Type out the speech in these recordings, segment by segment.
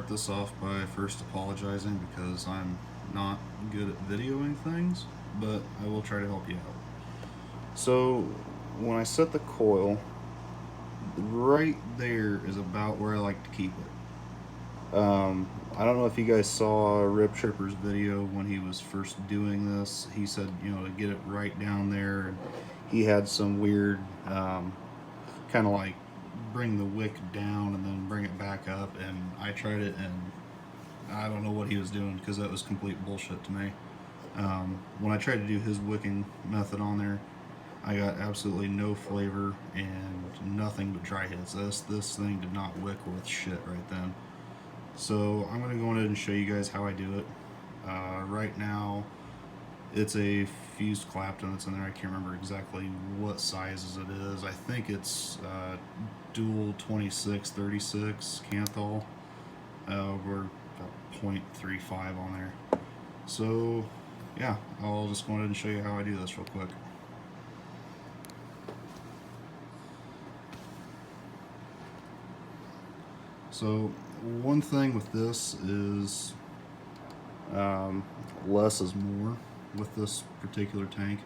start this off by first apologizing because I'm not good at videoing things, but I will try to help you out. So when I set the coil, right there is about where I like to keep it. I don't know if you guys saw RIP Trippers video when he was first doing this. He said, you know, to get it right down there, and he had some weird kind of like bring the wick down and then bring it back up, and I tried it and I don't know what he was doing because that was complete bullshit to me. When I tried to do his wicking method on there, I got absolutely no flavor and nothing but dry hits. This thing did not wick worth shit right then. So I'm going to go ahead and show you guys how I do it. Right now it's a fused Clapton that's in there. I can't remember exactly what sizes it is. I think it's dual 26-36 Canthal. We're about 0.35 on there. So yeah, I'll just go ahead and show you how I do this real quick. So one thing with this is less is more with this particular tank.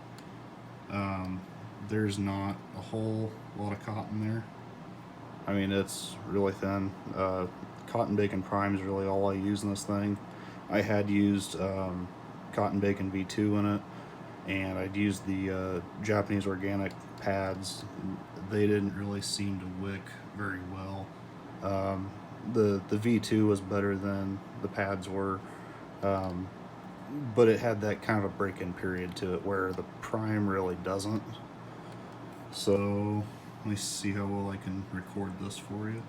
There's not a whole lot of cotton there. I mean, it's really thin. Cotton Bacon Prime is really all I use in this thing. I had used Cotton Bacon V2 in it, and I'd used the Japanese organic pads. They didn't really seem to wick very well. The V2 was better than the pads were, but it had that kind of a break-in period to it where the Prime really doesn't. So let me see how well I can record this for you.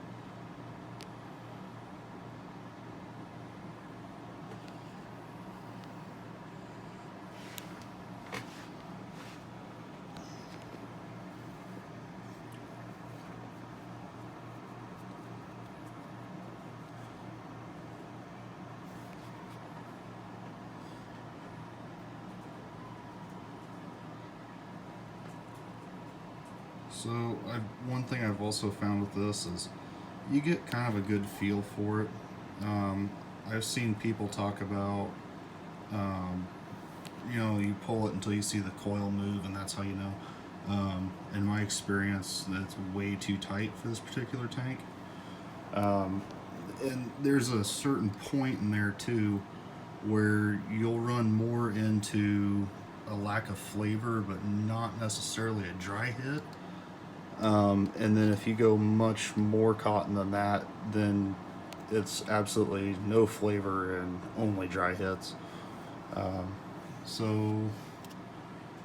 So one thing I've also found with this is you get kind of a good feel for it. I've seen people talk about, you know, you pull it until you see the coil move and that's how you know. In my experience, that's way too tight for this particular tank. And there's a certain point in there too where you'll run more into a lack of flavor but not necessarily a dry hit. And then if you go much more cotton than that, then it's absolutely no flavor and only dry hits. So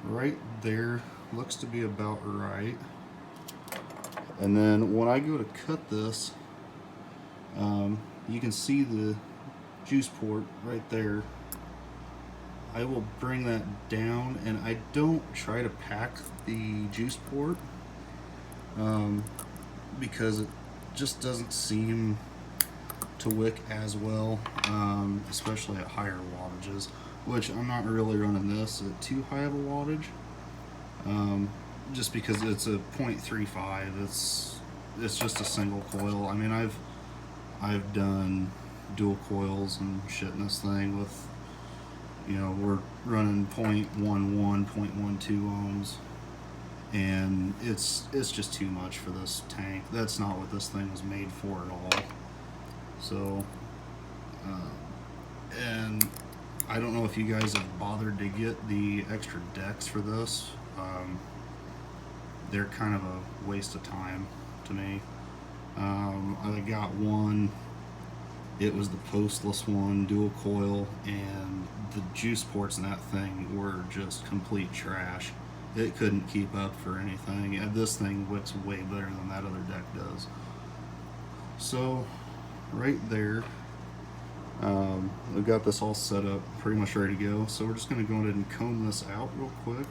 right there looks to be about right. And then when I go to cut this, you can see the juice port right there. I will bring that down, and I don't try to pack the juice port because it just doesn't seem to wick as well, especially at higher wattages, which I'm not really running this at too high of a wattage, just because it's a 0.35. It's just a single coil. I mean, I've done dual coils and shit in this thing with, you know, we're running 0.11, 0.12 ohms. And it's just too much for this tank. That's not what this thing was made for at all. So, and I don't know if you guys have bothered to get the extra decks for this. They're kind of a waste of time to me. I got one. It was the postless one, dual coil, and the juice ports in that thing were just complete trash. It couldn't keep up for anything. And this thing wicks way better than that other deck does. So right there, we've got this all set up, pretty much ready to go. So we're just going to go ahead and comb this out real quick.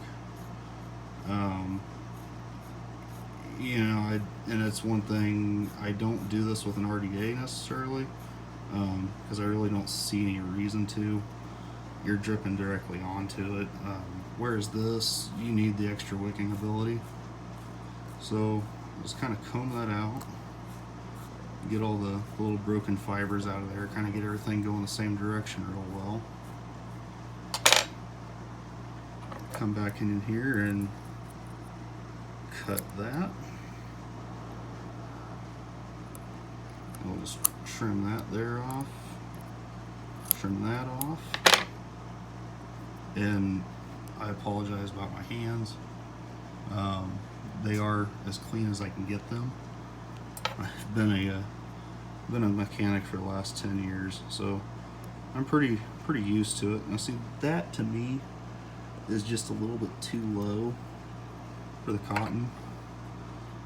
You know, and it's one thing, I don't do this with an RTA necessarily, because I really don't see any reason to. You're dripping directly onto it. Whereas this, you need the extra wicking ability. So just kind of comb that out. get all the little broken fibers out of there, kind of get everything going the same direction real well. Come back in here and cut that. We'll just trim that there off, trim that off, and I apologize about my hands. They are as clean as I can get them. I've been a mechanic for the last 10 years, so I'm pretty used to it. Now see, that to me is just a little bit too low for the cotton,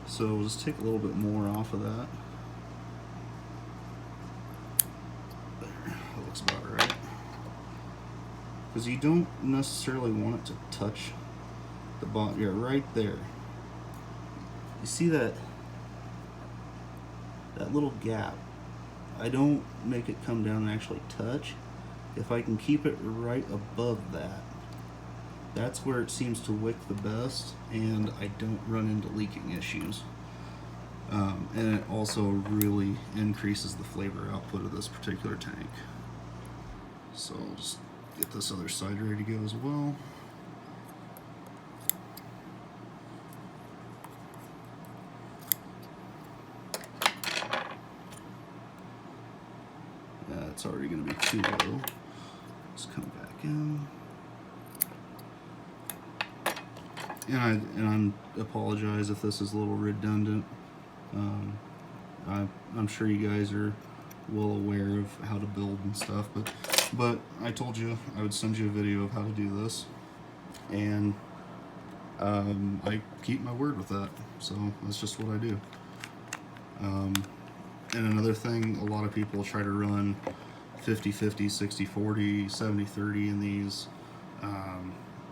so we'll just take a little bit more off of that. There, that looks about right. Because you don't necessarily want it to touch the bottom. Yeah, right there. You see that little gap? I don't make it come down and actually touch. If I can keep it right above that, that's where it seems to wick the best, and I don't run into leaking issues. And it also really increases the flavor output of this particular tank. So I'll just get this other side ready to go as well. It's already going to be too low. Let's come back in. And I apologize if this is a little redundant. I'm sure you guys are well aware of how to build and stuff, but I told you I would send you a video of how to do this, and I keep my word with that, so that's just what I do. And another thing, a lot of people try to run 50-50, 60-40, 70-30 in these.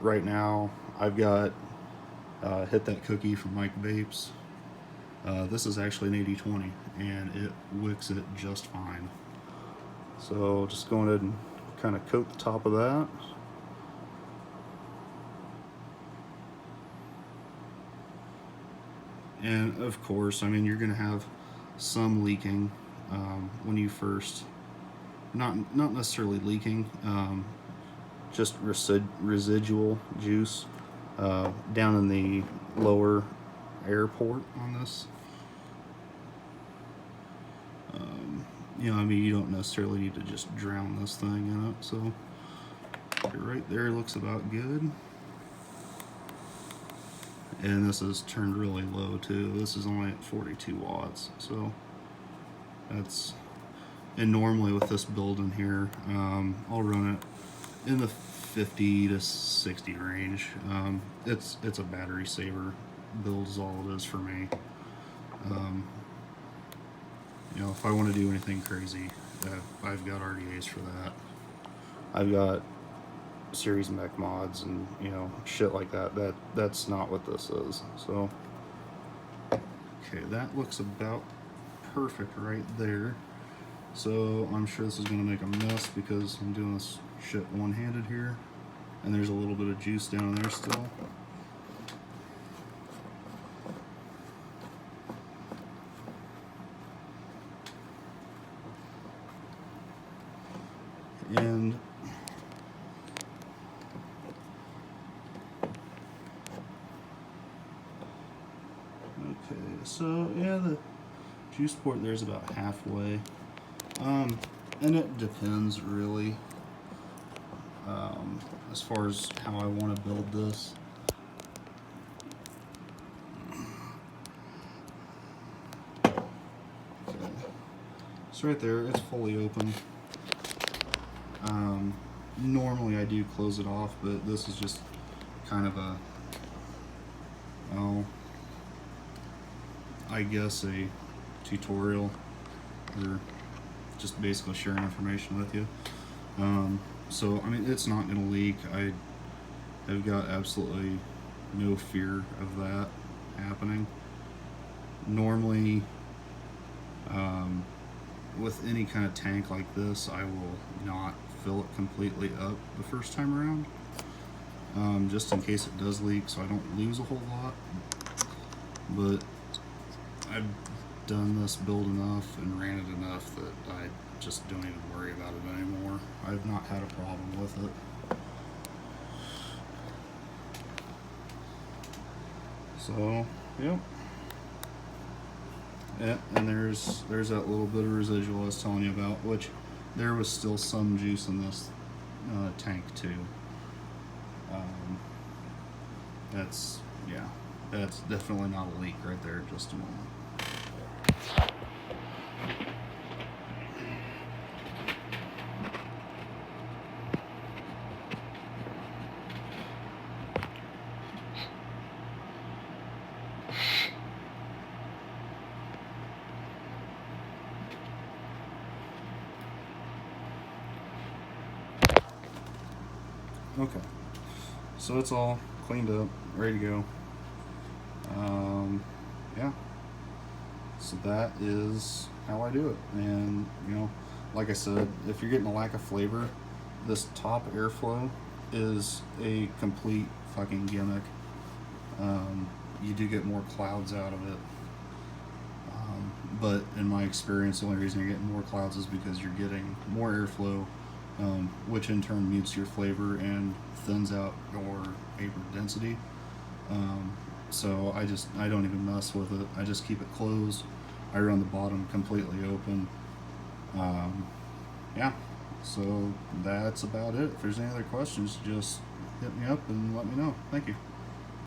Right now, I've got Hit That Cookie from Mike Vapes. This is actually an 80-20, and it wicks it just fine. So just go ahead and kind of coat the top of that. And of course, I mean, you're going to have some leaking when you first, not necessarily leaking, just residual juice down in the lower air port on this. You know, I mean, you don't necessarily need to just drown this thing in it, so right there looks about good. And this is turned really low too. This is only at 42 watts, so that's, and normally with this build in here, I'll run it in the 50 to 60 range. It's a battery saver build is all it is for me. You know, if I want to do anything crazy, I've got RTAs for that. I've got series mech mods and, you know, shit like that. That's not what this is. So okay, that looks about perfect right there. So I'm sure this is gonna make a mess because I'm doing this shit one-handed here, and there's a little bit of juice down there still. And okay, so yeah, the juice port there's about halfway, and it depends really as far as how I want to build this. Okay. So right there, it's fully open. Normally I do close it off, but this is just kind of a, well, I guess a tutorial, or just basically sharing information with you. So I mean, it's not going to leak. I've got absolutely no fear of that happening. Normally, with any kind of tank like this, I will not fill it completely up the first time around, just in case it does leak, so I don't lose a whole lot. But I've done this build enough and ran it enough that I just don't even worry about it anymore. I've not had a problem with it. So, yep. Yeah, and there's that little bit of residual I was telling you about, which there was still some juice in this tank too. That's definitely not a leak right there. Just a moment. Okay, so it's all cleaned up, ready to go. Yeah, so that is how I do it. And you know, like I said, if you're getting a lack of flavor, this top airflow is a complete fucking gimmick. You do get more clouds out of it, but in my experience, the only reason you're getting more clouds is because you're getting more airflow, which in turn mutes your flavor and thins out your vapor density. So I don't even mess with it. I just keep it closed. I run the bottom completely open. Yeah, so that's about it. If there's any other questions, just hit me up and let me know. Thank you.